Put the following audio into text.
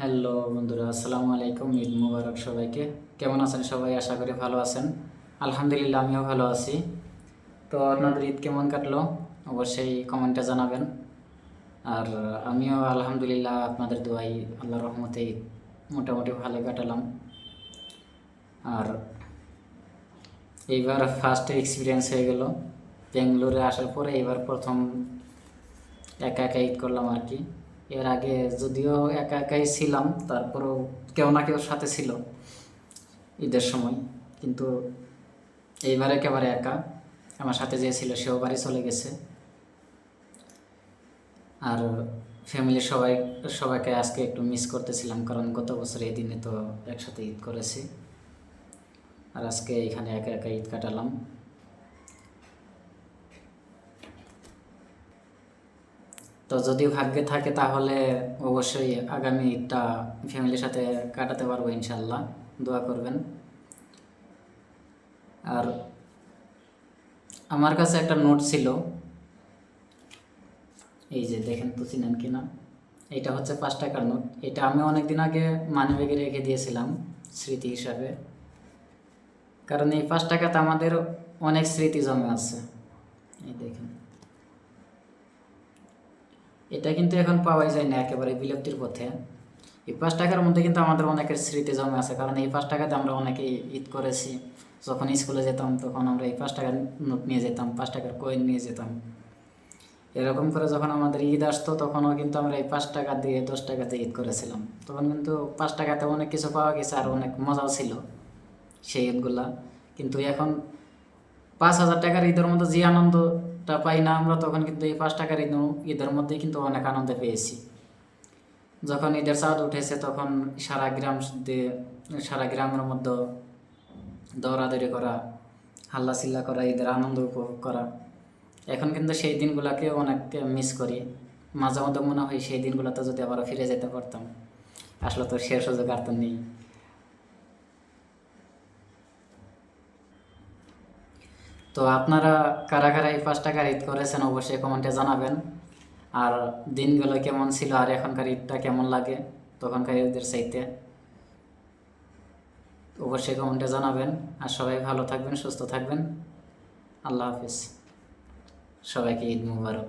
Hello বন্ধুরা, আসসালামু আলাইকুম। ঈদ মুবারক সবাইকে। কেমন আছেন সবাই? আশা করি ভালো আছেন। আলহামদুলিল্লাহ, আমিও ভালো আছি। তো আপনাদের ঈদ কেমন কাটলো অবশ্যই কমেন্টে জানাবেন। আর আমিও আলহামদুলিল্লাহ আপনাদের দোয়াই, আল্লাহর রহমতে ঈদ মোটামুটি ভালো কাটালাম। আর এইবার ফার্স্ট এক্সপিরিয়েন্স হয়ে গেল বেঙ্গালুরে আসার পরে। এইবার প্রথম একা একা ঈদ করলাম আর কি। এর আগে যদিও একা একাই ছিলাম, তারপরেও কেউ না কেউ সাথে ছিল ঈদের সময়, কিন্তু এইবার একেবারে একা। আমার সাথে যে ছিল সেও বাড়ি চলে গেছে। আর ফ্যামিলির সবাইকে আজকে একটু মিস করতেছিলাম, কারণ গত বছর এই দিনে তো একসাথে ঈদ করেছি। আর আজকে এখানে একা একা ঈদ কাটালাম। তো যদি ভাগ্যে থাকে তাহলে অবশ্যই আগামী ঈদটা ফ্যামিলির সাথে কাটাতে পারবো ইনশাল্লাহ। দোয়া করবেন। আর আমার কাছে একটা নোট ছিল, এই যে দেখেন তো, চিনেন কিনা। এটা হচ্ছে 5 টাকার নোট। এটা আমি অনেক দিন আগে মানিব্যাগে রেখে দিয়েছিলাম স্মৃতি হিসাবে, কারণ এই 5 টাকাতে আমাদের অনেক স্মৃতি জমে আছে। এই দেখেন, এটা কিন্তু এখন পাওয়াই যায় না, একেবারে বিলুপ্তির পথে। এই 5 টাকার মধ্যে কিন্তু আমাদের অনেকের স্মৃতি জমে আছে, কারণ এই 5 টাকাতে আমরা অনেকেই ঈদ করেছি। যখন স্কুলে যেতাম তখন আমরা এই 5 টাকার নোট নিয়ে যেতাম, 5 টাকার কয়েন নিয়ে যেতাম। এরকম করে যখন আমাদের ঈদ আসতো তখনও কিন্তু আমরা এই 5 টাকা দিয়ে 10 টাকাতে ঈদ করেছিলাম। তখন কিন্তু 5 টাকাতে অনেক কিছু পাওয়া গেছে, আর অনেক মজাও ছিল সেই ঈদগুলা। কিন্তু এখন 5,000 টাকার ঈদের মধ্যে যে আনন্দটা পাই না আমরা, তখন কিন্তু এই 5 টাকার ঈদের মধ্যেই কিন্তু অনেক আনন্দ পেয়েছি। যখন ঈদের চাঁদ উঠেছে তখন সারা গ্রামের মধ্যে দৌড়াদৌড়ি করা, হাল্লা চিল্লা করা, ঈদের আনন্দ উপভোগ করা। এখন কিন্তু সেই দিনগুলোকে অনেক মিস করি। মাঝে মধ্যে মনে হয় সেই দিনগুলোতে যদি আবার ফিরে যেতে পারতাম। আসলে তো সে সুযোগ আর তো নেই। তো আপনারা কারা কারা এই 5 টাকার ঈদ করেছেন অবশ্যই কমেন্টে জানাবেন। আর দিনগুলো কেমন ছিল, আর এখনকার ঈদটা কেমন লাগে তখনকার ঈদের চাইতে, অবশ্যই কমেন্টে জানাবেন। আর সবাই ভালো থাকবেন, সুস্থ থাকবেন। আল্লাহ হাফিজ। সবাইকে ঈদ মুবারক।